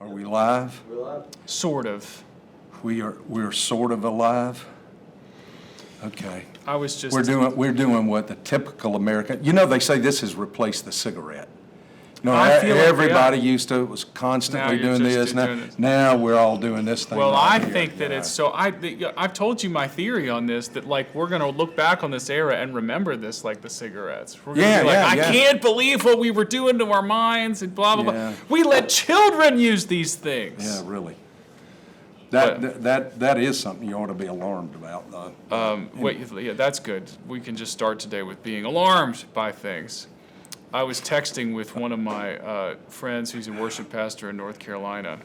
Are we live? We're live. Sort of. We're sort of alive. Okay. I was just. We're doing what the typical American. You know, they say this has replaced the cigarette. No, I feel like, everybody yeah. used to was constantly Now you're doing just this. doing this. Now we're all doing this thing. Well, right I here. think that Yeah. it's so. I've told you my theory on this, that like we're gonna look back on this era and remember this like the cigarettes. We're gonna Yeah, be like, yeah, I yeah. can't believe what we were doing to our minds and blah blah Yeah. blah. We let children use these things. Yeah, really. But- That is something you ought to be alarmed about, though. Wait, yeah, that's good. We can just start today with being alarmed by things. I was texting with one of my friends who's a worship pastor in North Carolina,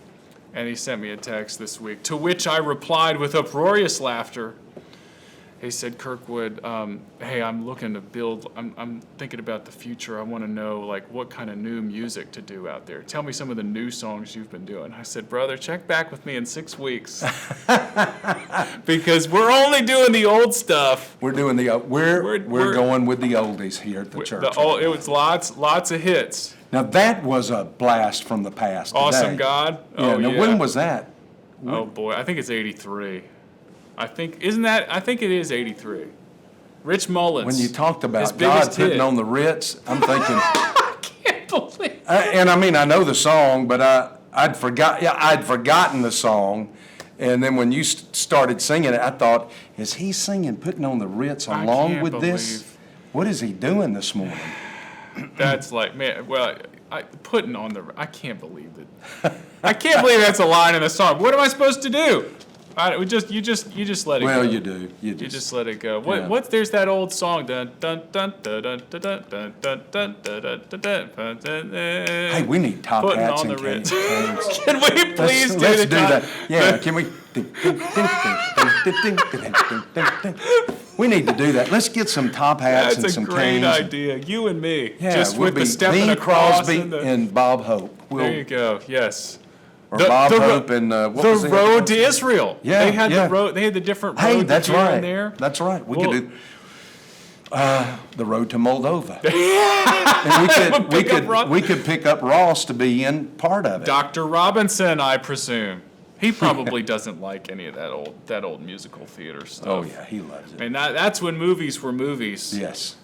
and he sent me a text this week, to which I replied with uproarious laughter. He said, Kirkwood, hey, I'm looking to build, I'm thinking about the future. I want to know, like, what kind of new music to do out there. Tell me some of the new songs you've been doing. I said, brother, check back with me in 6 weeks. Because we're only doing the old stuff. We're doing we're going with the oldies here at the church. It was lots of hits. Now that was a blast from the past. Awesome today. God. Yeah. Oh, Now yeah. when was that? Oh boy, I think it's 83. I think it is 83. Rich Mullins. When you talked His about biggest God putting hit. on the Ritz, I'm thinking. Can't believe. And I mean, I know the song, but I'd forgotten the song, and then when you started singing it, I thought, is he singing "Putting on the Ritz" I along can't with this? believe- What is he doing this morning? That's like, man. Well, I can't believe it. I can't believe that's a line in the song. What am I supposed to do? You just let it go. Well, you do. You just let it go. Yeah. There's that old song. Dun, dun, dun, dun, dun, dun, dun, dun, dun, dun, dun, dun, dun, Hey, we need top Putting hats on and the Ritz. canes. Can we please do Let's the do top- that. Yeah, can we? We need to do that. Let's get some top hats and That's a some great canes. idea. You and me. Yeah, Just we'll with be the stepping Dean across Crosby and the, and Bob Hope. there you go. Yes. Or The- Bob the ro- Hope and what was The it? road to Israel. Yeah, They had yeah. the road. They had the different Hey, roads that's here right. and there. That's right. We Well- could do the road to Moldova. And we could pick up Ross to be in part of it. Dr. Robinson, I presume. He probably doesn't like any of that old musical theater stuff. Oh yeah, he loves it. And that's when movies were movies. Yes.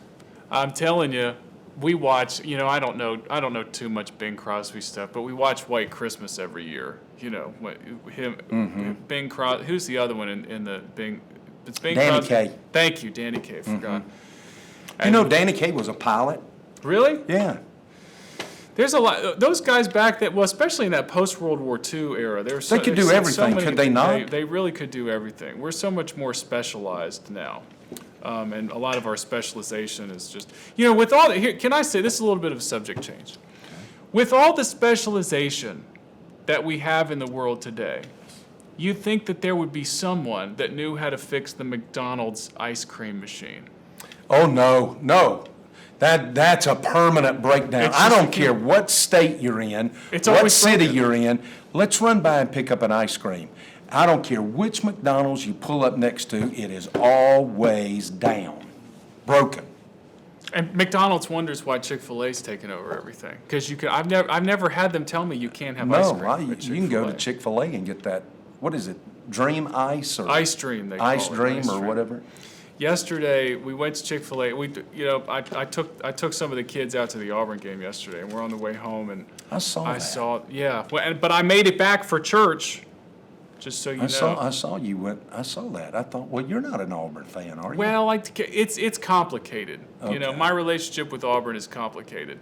I'm telling you, we watch. You know, I don't know too much Bing Crosby stuff, but we watch White Christmas every year. You know, Bing Crosby. Who's the other one in the Bing? It's Bing Danny Crosby. Kaye. Thank you, Danny Kaye. Forgot. You know, Danny Kaye was a pilot. Really? Yeah. There's a lot. Those guys back that, well, especially in that post-World War II era, they could do everything, could they not? They really could do everything. We're so much more specialized now, and a lot of our specialization is just, you know, with all the, here. Can I say this is a little bit of a subject change? With all the specialization that we have in the world today, you'd think that there would be someone that knew how to fix the McDonald's ice cream machine. Oh no. That's a permanent breakdown. It's I just- don't care what state you're in, It's what always city broken. you're in. Let's run by and pick up an ice cream. I don't care which McDonald's you pull up next to, it is always down, broken. And McDonald's wonders why Chick-fil-A's taken over everything. Because I've never had them tell me you can't have ice No, cream. at you can go to Chick-fil-A. Chick-fil-A and get that. What is it? Dream Ice or Ice Dream, they call Ice it. Dream Ice or Dream. whatever. Yesterday we went to Chick-fil-A. I took some of the kids out to the Auburn game yesterday, and we're on the way home, and I saw that. Yeah. Well, but I made it back for church, just so you know. I saw you went. I saw that. I thought, well, you're not an Auburn fan, are you? Well, it's complicated. You know, Okay. my relationship with Auburn is complicated.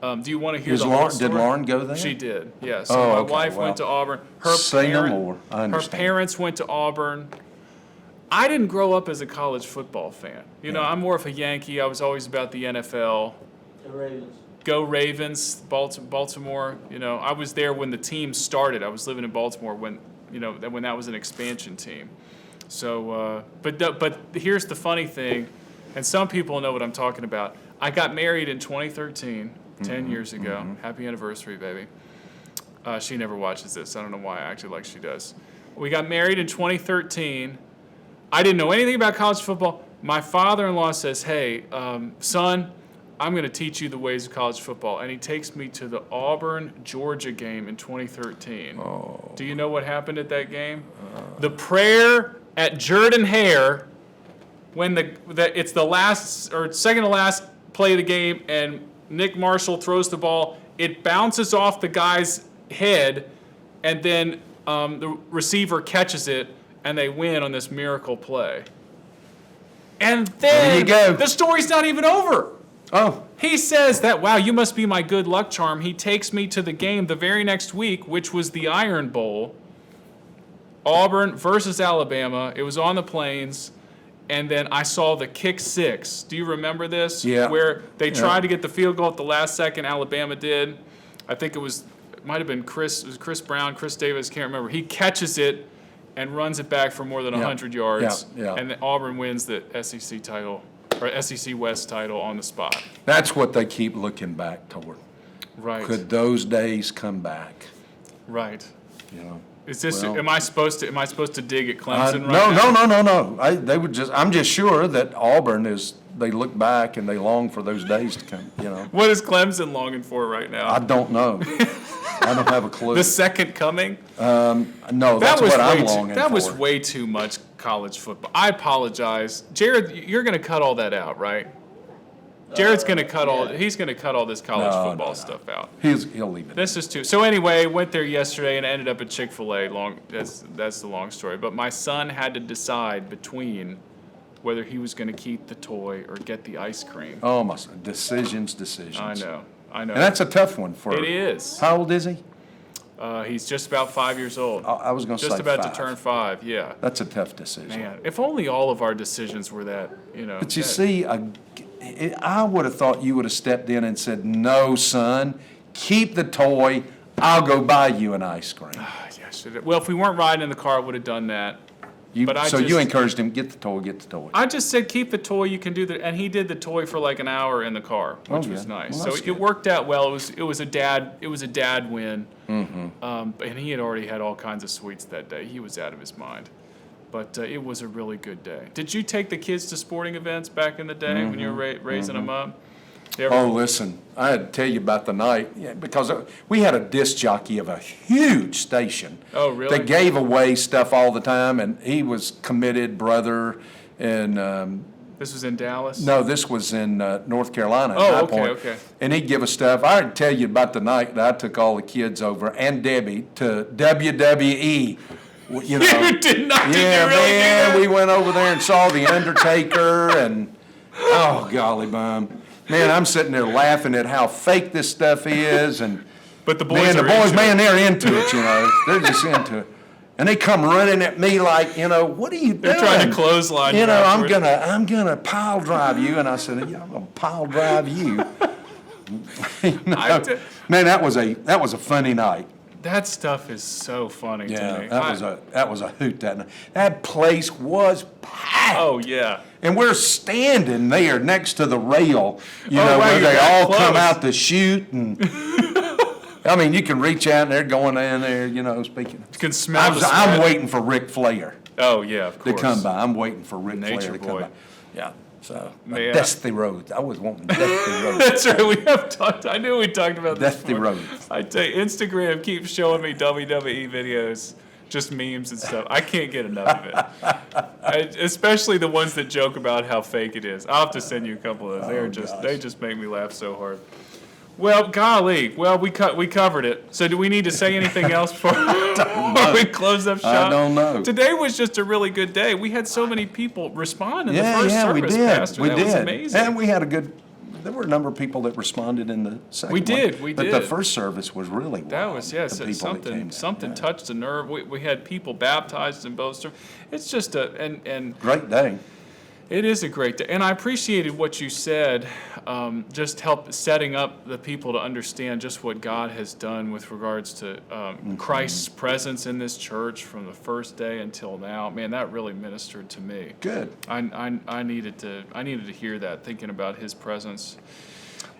Do you want to hear Is the whole Lauren- story? did Lauren go there? She did, yeah. So Oh, my okay, wife well, went to Auburn. say no more. I Her understand. parents went to Auburn. I didn't grow up as a college football fan. You know, Yeah. I'm more of a Yankee. I was always about the NFL. The Ravens. Go Ravens, Baltimore. You know, I was there when the team started. I was living in Baltimore when that was an expansion team. So, but here's the funny thing, and some people know what I'm talking about. I got married in 2013, 10 years ago. Happy anniversary, baby. She never watches this. I don't know why. I actually like she does. We got married in 2013. I didn't know anything about college football. My father-in-law says, hey, son, I'm going to teach you the ways of college football. And he takes me to the Auburn-Georgia game in 2013. Oh. Do you know what happened at that game? The prayer at Jordan-Hare, when it's the last or second to last play of the game, and Nick Marshall throws the ball, it bounces off the guy's head, and then the receiver catches it, and they win on this miracle play. And then the story's not even over. Oh. He says that, wow, you must be my good luck charm. He takes me to the game the very next week, which was the Iron Bowl. Auburn versus Alabama. It was on the Plains. And then I saw the kick six. Do you remember this? Yeah. Where they tried to get the field goal at the last second. Alabama did. I think it might have been Chris Brown, Chris Davis, can't remember. He catches it and runs it back for more than 100 yards. Yeah. And then Auburn wins the SEC title, or SEC West title on the spot. That's what they keep looking back toward. Right. Could those days come back? Right. You know. Is this? Well, am I supposed to dig at Clemson right now? No. I'm just sure that Auburn is. They look back and they long for those days to come. You know. What is Clemson longing for right now? I don't know. I don't have a clue. The second coming? No, that's what I'm longing for. That was way too much college football. I apologize, Jared. You're going to cut all that out, right? Jared's going to cut he's going to cut all this college football stuff out. He'll leave it. This is too. So anyway, went there yesterday and ended up at Chick-fil-A. That's the long story. But my son had to decide between whether he was going to keep the toy or get the ice cream. Oh my son, decisions. I know. And that's a tough one for. It is. How old is he? He's just about 5 years old. I was going to say just about 5. to turn 5. Yeah. That's a tough decision. Man, if only all of our decisions were that, But you see, I would have thought you would have stepped in and said, "No, son, keep the toy. I'll go buy you an ice cream." Yes. Well, if we weren't riding in the car, I would have done that. You encouraged him, get the toy. I just said, keep the toy, you can do that. And he did the toy for like an hour in the car, which was nice. Well, so it worked out well. It was a dad win. Mm-hmm. And he had already had all kinds of sweets that day. He was out of his mind. But it was a really good day. Did you take the kids to sporting events back in the day when you were raising them up? Oh, listen, I had to tell you about the night, because we had a disc jockey of a huge station. Oh, really? That gave away stuff all the time, and he was committed brother. And this was in Dallas? No, this was in North Carolina. Oh, okay. And he'd give us stuff. I had to tell you about the night that I took all the kids over, and Debbie, to WWE. You know, you did not. Yeah, man, we went over there and saw The Undertaker, and oh, golly bum. Man, I'm sitting there laughing at how fake this stuff is, and but the boys, they're into it, They're just into it. And they come running at me like, what are you doing? They're trying to clothesline you. I'm gonna pile drive you, and I said, yeah, I'm gonna pile drive you. Man, that was a funny night. That stuff is so funny to me. That was a hoot that night. That place was packed. Oh yeah. And we're standing there next to the rail, where they all come out to shoot, and I mean, you can reach out and they're going in there, speaking. You can smell the sweat. I'm waiting for Ric Flair. Oh yeah, of course. To come by. I'm waiting for Ric Flair to come by. Yeah. So, Dusty Rhodes. I was wanting Dusty Rhodes. That's right. We have talked. I knew we talked about this Dusty before. Rhodes. I tell you, Instagram keeps showing me WWE videos, just memes and stuff. I can't get enough of it. Especially the ones that joke about how fake it is. I'll have to send you a couple of those. They just make me laugh so hard. Well, golly. Well, we covered it. So do we need to say anything else before we close up shop? I don't know. Today was just a really good day. We had so many people respond in the first service, Pastor. We that did. was amazing. And we had there were a number of people that responded in the second We one. did. But the first service was really wild. That was, yes, the people that came something in. touched the nerve. We had people baptized in both services. It's just and Great day. it is a great day. And I appreciated what you said, just help setting up the people to understand just what God has done with regards to Christ's presence in this church from the first day until now. Man, that really ministered to me. Good. I needed to hear that, thinking about His presence.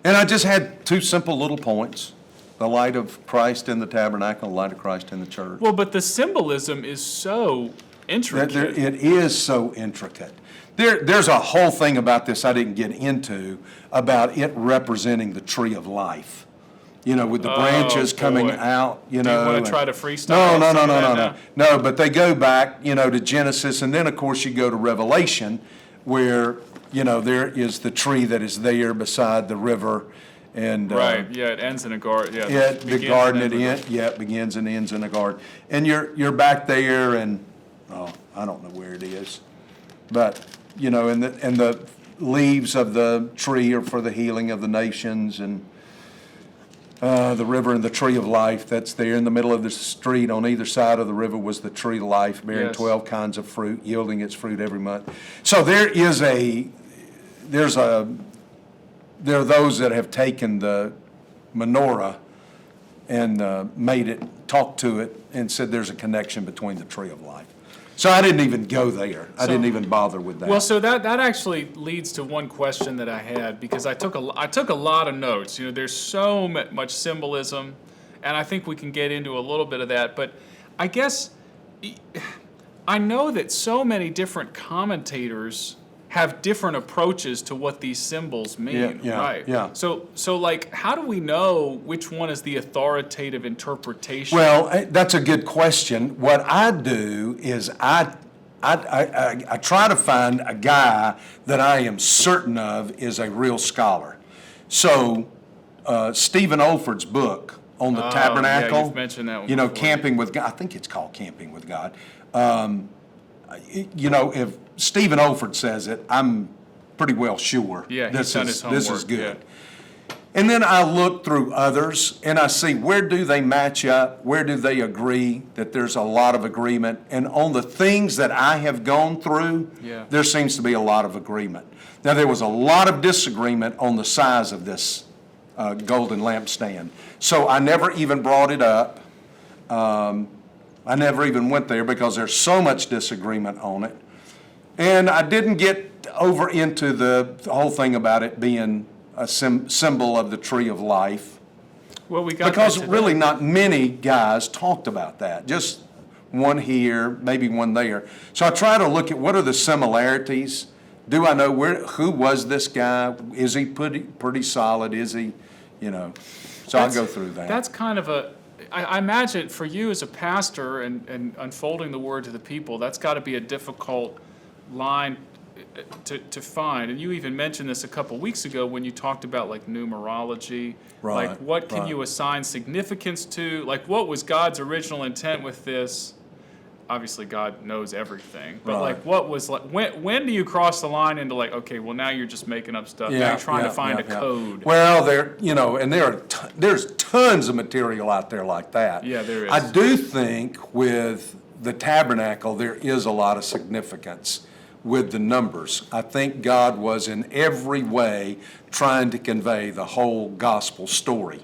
And I just had 2 simple little points. The light of Christ in the tabernacle, the light of Christ in the church. Well, but the symbolism is so intricate. It is so intricate. There's a whole thing about this I didn't get into about it representing the tree of life. With the branches coming out, Do you want to try to freestyle? No, but they go back, to Genesis, and then, of course, you go to Revelation, where, there is the tree that is there beside the river, and right, it ends in a garden. the garden it begins and ends in a garden, and you're back there, and I don't know where it is, but and the leaves of the tree are for the healing of the nations, and the river and the tree of life that's there in the middle of the street. On either side of the river was the tree of life, bearing 12 kinds of fruit, yielding its fruit every month. So there are those that have taken the menorah and made it, talked to it, and said there's a connection between the tree of life. So I didn't even go there. I didn't even bother with that. Well, so that actually leads to one question that I had, because I took a lot of notes. There's so much symbolism, and I think we can get into a little bit of that. But I guess I know that so many different commentators have different approaches to what these symbols mean, right? Yeah. So like, how do we know which one is the authoritative interpretation? Well, that's a good question. What I do is I try to find a guy that I am certain of is a real scholar. So Stephen Olford's book on the tabernacle, you've mentioned that one before. Camping with God. I think it's called Camping with God. If Stephen Olford says it, I'm pretty well sure he's done his homework. This is good. Yeah. And then I look through others, and I see where do they match up, where do they agree, that there's a lot of agreement. And on the things that I have gone through, there seems to be a lot of agreement. Now, there was a lot of disagreement on the size of this golden lampstand. So I never even brought it up. I never even went there because there's so much disagreement on it. And I didn't get over into the whole thing about it being a symbol of the tree of life. Well, we got because really not many guys talked about that. Just one here, maybe one there. So I try to look at what are the similarities. Do I know who was this guy? Is he pretty solid? Is he, So I go through that. That's kind of I imagine for you as a pastor and unfolding the word to the people, that's got to be a difficult line to find. And you even mentioned this a couple weeks ago when you talked about like numerology. Right. Like what can you assign significance to? Like what was God's original intent with this? Obviously God knows everything, but like what was like when do you cross the line into like, okay, well now you're just making up stuff. Now you're trying to find a code. Well, there's tons of material out there like that. Yeah, there is. I do think with the tabernacle there is a lot of significance with the numbers. I think God was in every way trying to convey the whole gospel story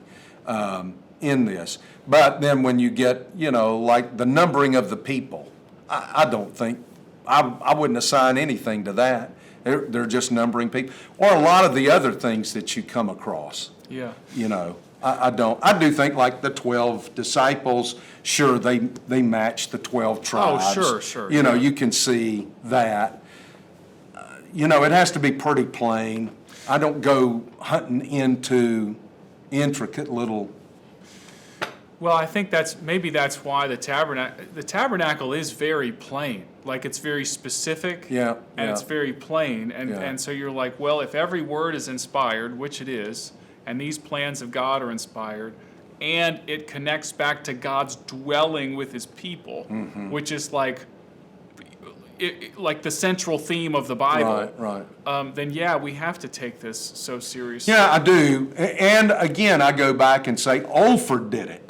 in this. But then when you get, like the numbering of the people, I don't think, I wouldn't assign anything to that. They're just numbering people. Or a lot of the other things that you come across. Yeah. I don't. I do think like the 12 disciples, sure, they match the 12 tribes. Oh, sure. You can see that. It has to be pretty plain. I don't go hunting into intricate little. Well, I think that's why the tabernacle is very plain. Like it's very specific. Yeah. And it's very plain. And so you're like, well, if every word is inspired, which it is, and these plans of God are inspired, and it connects back to God's dwelling with his people, which is like the central theme of the Bible. Right. Then we have to take this so seriously. Yeah, I do. And again, I go back and say Olford did it.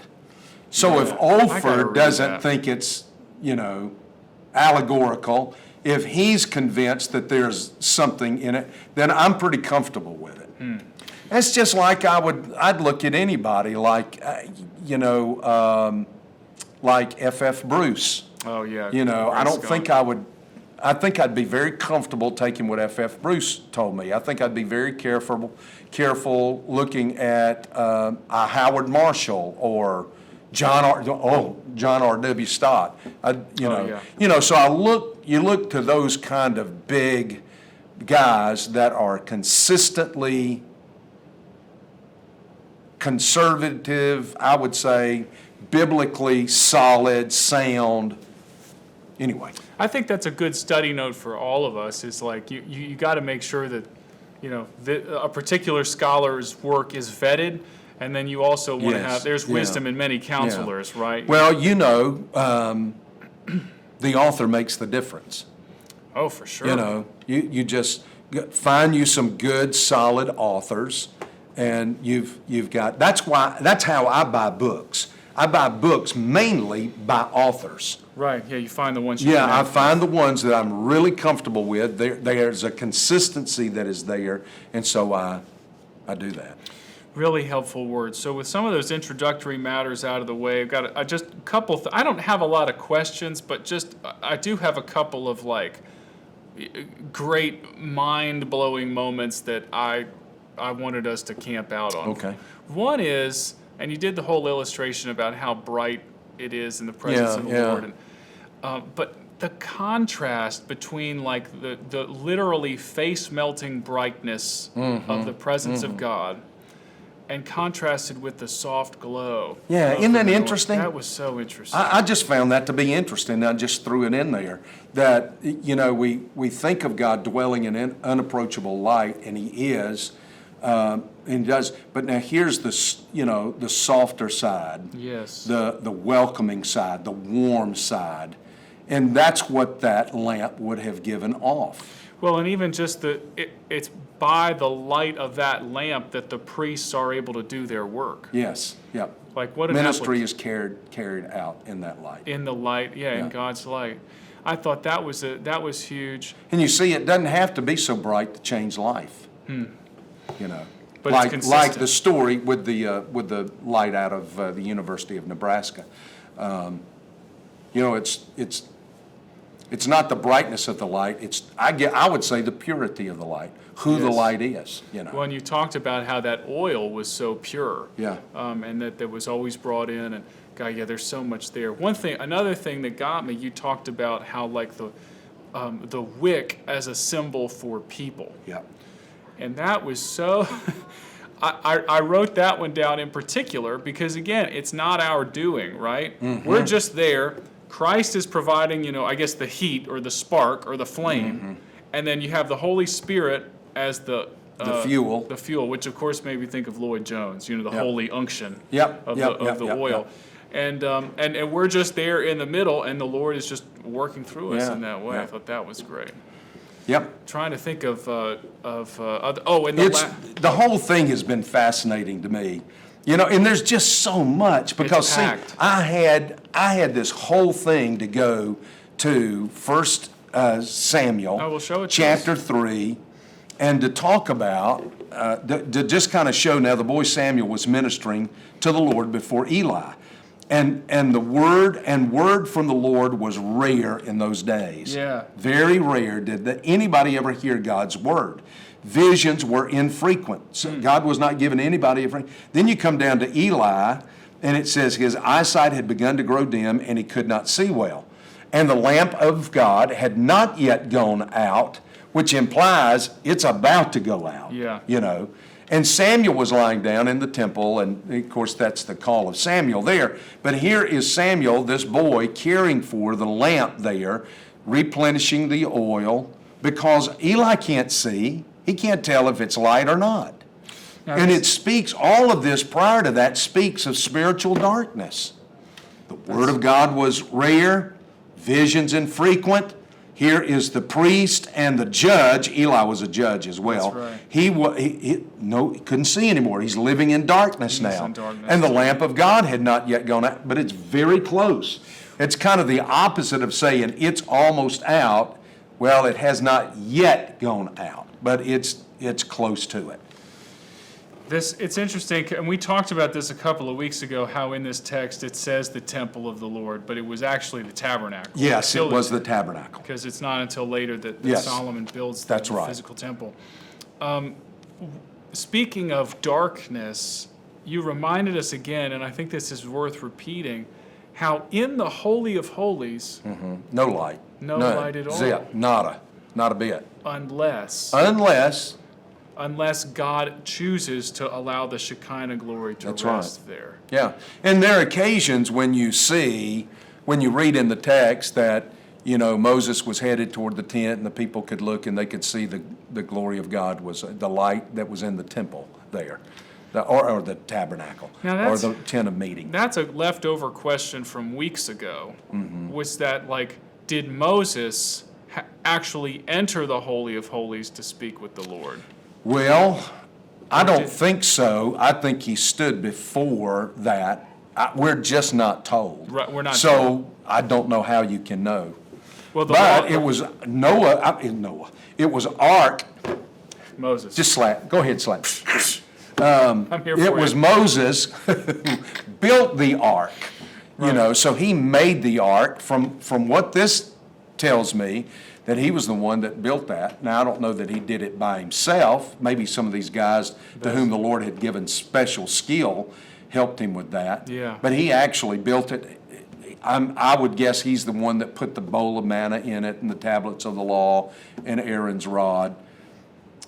So if Olford doesn't think it's, allegorical, if he's convinced that there's something in it, then I'm pretty comfortable with it. That's just like I'd look at anybody like, like F.F. Bruce. Oh, yeah. I don't think I think I'd be very comfortable taking what F.F. Bruce told me. I think I'd be very careful looking at a Howard Marshall or, John R.W. Stott. Yeah. So you look to those kind of big guys that are consistently conservative, I would say, biblically solid, sound. Anyway. I think that's a good study note for all of us. Is like you got to make sure that a particular scholar's work is vetted, and then you also want to Yes, have there's yeah, wisdom in many counselors, right? Well, the author makes the difference. Oh, for sure. You just find you some good, solid authors, and you've got. That's how I buy books. I buy books mainly by authors. Right. Yeah. You find the ones. You Yeah, connect I with. find the ones that I'm really comfortable with. There's a consistency that is there, and so I do that. Really helpful words. So with some of those introductory matters out of the way, I've got just a couple. I don't have a lot of questions, but I do have a couple of great mind-blowing moments that I wanted us to camp out on. Okay. One is, and you did the whole illustration about how bright it is in the presence of the Yeah. Lord, but the contrast between the literally face-melting brightness of the presence of God, and contrasted with the soft glow. Yeah, of isn't the that menorah. interesting? That was so interesting. I just found that to be interesting. I just threw it in there that we think of God dwelling in unapproachable light, and He is, and He does. But now here's the softer side, Yes. the welcoming side, the warm side, and that's what that lamp would have given off. Well, and even just it's by the light of that lamp that the priests are able to do their work. Yes, yep. Like what an Ministry is carried out in that light. in the light, in Yeah. God's light. I thought that was huge. And you see, it doesn't have to be so bright to change life. But like it's consistent. the story with the light out of the University of Nebraska. It's not the brightness of the light. I would say the purity of the light, who the Yes. light is. Well, and you talked about how that oil was so pure. Yeah. And that was always brought in, and God, yeah, there's so much there. Another thing that got me, you talked about how the wick as a symbol for people. Yeah. And that was so, I wrote that one down in particular because, again, it's not our doing, right? Mm-hmm. We're just there. Christ is providing, I guess the heat or the spark or the flame. Mm-hmm. And then you have the Holy Spirit as the fuel. The fuel, which of course made me think of Lloyd Jones, the Yep. holy unction Yep, of yep, the yep, yep, oil. yep. And we're just there in the middle, and the Lord is just working through us Yeah, in that way. yeah. I thought that was great. Yep. Trying to think of other, The whole thing has been fascinating to me. And there's just so much because see, packed. I had this whole thing to go to 1 Samuel Oh, well, show it to chapter 3 and to talk about to just kind of show now the boy Samuel was ministering to the Lord before Eli. And the word from the Lord was rare in those days. Yeah. Very rare did anybody ever hear God's word. Visions were infrequent. So God was not giving anybody a friend. Then you come down to Eli, and it says his eyesight had begun to grow dim, and he could not see well. And the lamp of God had not yet gone out, which implies it's about to go out. Yeah. And Samuel was lying down in the temple, and of course that's the call of Samuel there. But here is Samuel, this boy, caring for the lamp there, replenishing the oil, because Eli can't see. He can't tell if it's light or not. Now, And it speaks, all of this prior to that speaks of spiritual darkness. The Word of God was rare, visions infrequent. Here is the priest and the judge. Eli was a judge as well. That's right. He couldn't see anymore. He's living in darkness now. in darkness. And the lamp of God had not yet gone out, but it's very close. It's kind of the opposite of saying it's almost out. Well, it has not yet gone out, but it's close to it. It's interesting, and we talked about this a couple of weeks ago, how in this text it says the temple of the Lord, but it was actually the tabernacle. Yes, it was the tabernacle. Because it's not until later that Yes. Solomon builds That's the right. physical temple. Speaking of darkness, you reminded us again, and I think this is worth repeating, how in the Holy of Holies, No light. No None. light at all. Zip. Nada. Not a bit. unless God chooses to allow the Shekinah glory to That's rest there. Yeah. And there are occasions when you read in the text that, Moses was headed toward the tent and the people could look and they could see the glory of God was the light that was in the temple there, or the tabernacle, Now or the tent of meeting. That's a leftover question from weeks ago. Was that did Moses actually enter the Holy of Holies to speak with the Lord? Well, I don't think so. I think he stood before that. We're just not told. Right, we're not So told. I don't know how you can know. Well, But it was Noah. It was Ark. Moses. Just slap. Go ahead, slap. I'm here for It was Moses who built the ark. So he made the ark. From what this tells me, that he was the one that built that. Now, I don't know that he did it by himself. Maybe some of these guys to whom the Lord had given special skill helped him with that. Yeah. But he actually built it. I would guess he's the one that put the bowl of manna in it and the tablets of the law and Aaron's rod.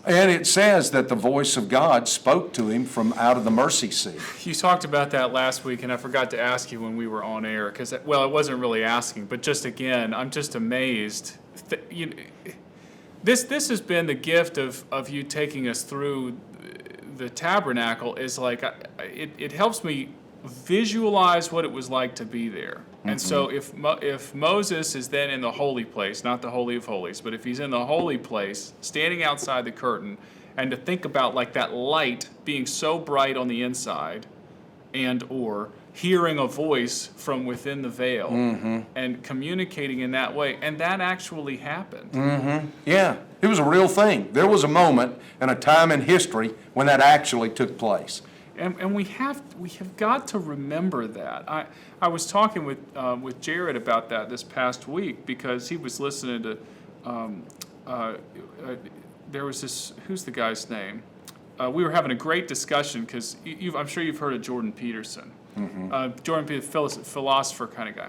And it says that the voice of God spoke to him from out of the mercy seat. You talked about that last week, and I forgot to ask you when we were on air, because, I wasn't really asking, but just again, I'm just amazed. This has been the gift of you taking us through the tabernacle, is it helps me visualize what it was like to be there. And so if Moses is then in the holy place, not the Holy of Holies, but if he's in the holy place, standing outside the curtain, and to think about that light being so bright on the inside, and or hearing a voice from within the veil, and communicating in that way, and that actually happened. Yeah, it was a real thing. There was a moment and a time in history when that actually took place. And we have got to remember that. I was talking with Jared about that this past week, because he was listening to there was this, who's the guy's name? We were having a great discussion, because I'm sure you've heard of Jordan Peterson. Jordan Peterson, philosopher kind of guy.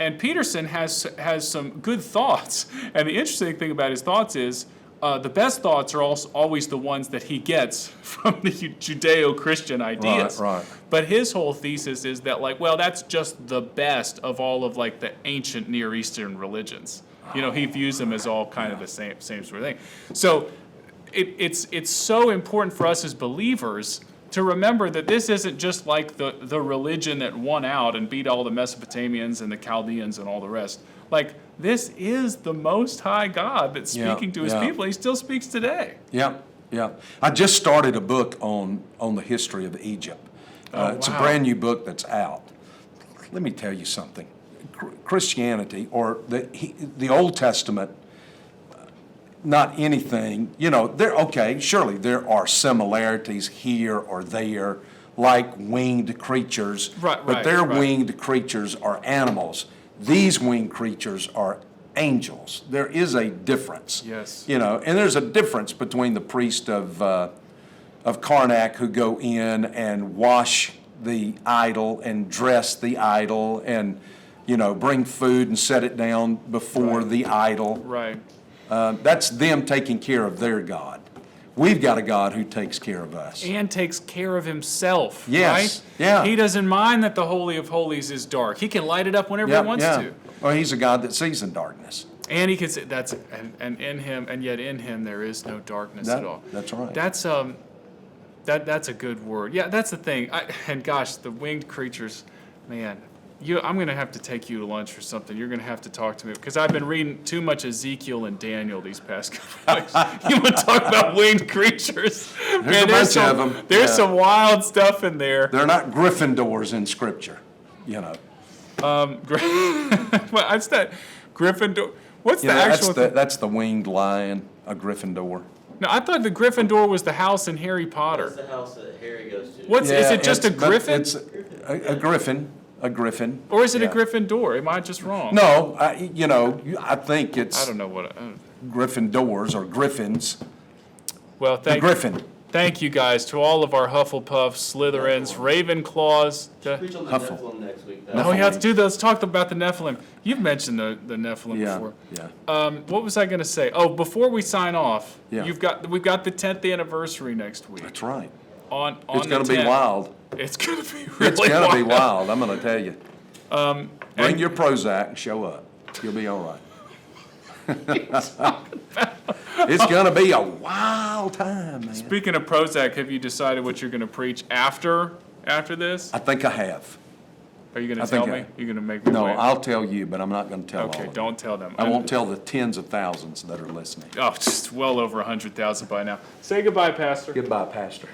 And Peterson has some good thoughts. And the interesting thing about his thoughts is, the best thoughts are also always the ones that he gets from the Judeo-Christian ideas. Right. But his whole thesis is that, that's just the best of all of the ancient Near Eastern religions. He views them as all kind of the same sort of thing. So it's so important for us as believers to remember that this isn't just the religion that won out and beat all the Mesopotamians and the Chaldeans and all the rest. This is the Most High God that's speaking to his people. He still speaks today. Yeah. I just started a book on the history of Egypt. It's a brand new book that's out. Let me tell you something. Christianity, or the Old Testament, not anything, surely there are similarities here or there, like winged creatures. But their winged creatures are animals. These winged creatures are angels. There is a difference. Yes. And there's a difference between the priest of Karnak who go in and wash the idol and dress the idol and, bring food and set it down before the idol. Right. That's them taking care of their God. We've got a God who takes care of us. And takes care of himself, yes. Right? Yeah. He doesn't mind that the Holy of Holies is dark. He can light it up whenever he wants to. Well, he's a God that sees in darkness. And he can say and in him, and yet in him there is no darkness at all. That's right. That's a good word. Yeah, that's the thing. And gosh, the winged creatures, man. I'm going to have to take you to lunch or something. You're going to have to talk to me, because I've been reading too much Ezekiel and Daniel these past couple of weeks. You want to talk about winged creaters? There's a bunch of them. There's some wild stuff in there. They're not Gryffindors in Scripture, What's that? Gryffindor? What's the actual? That's the winged lion, a Gryffindor. No, I thought the Gryffindor was the house in Harry Potter. That's the house that Harry goes to. Is it just a griffin? It's a griffin. A griffin. Or is it a Gryffindor? Am I just wrong? No, I think it's I don't know what. Gryffindors or Griffins. Well, A griffin. Thank you guys to all of our Hufflepuffs, Slytherins, Ravenclaws. Preach on the Huffle. Nephilim next week. Oh, we have to do this. Talk about the Nephilim. You've mentioned the Nephilim Yeah, before. yeah. What was I going to say? Oh, before we sign off, Yeah. we've got the 10th anniversary next week. That's right. On It's the going to be 10th. wild. It's going to be really It's going to be wild. wild, I'm going to tell you. Bring your Prozac and show up. You'll be all right. It's going to be a wild time, man. Speaking of Prozac, have you decided what you're going to preach after this? I think I have. Are you going I to tell think me? I- You're going to make me No, wait? I'll tell you, but I'm not going to tell all of Okay, them. don't tell them. I won't tell the tens of thousands that are listening. Oh, just well over 100,000 by now. Say goodbye, Pastor. Goodbye, Pastor.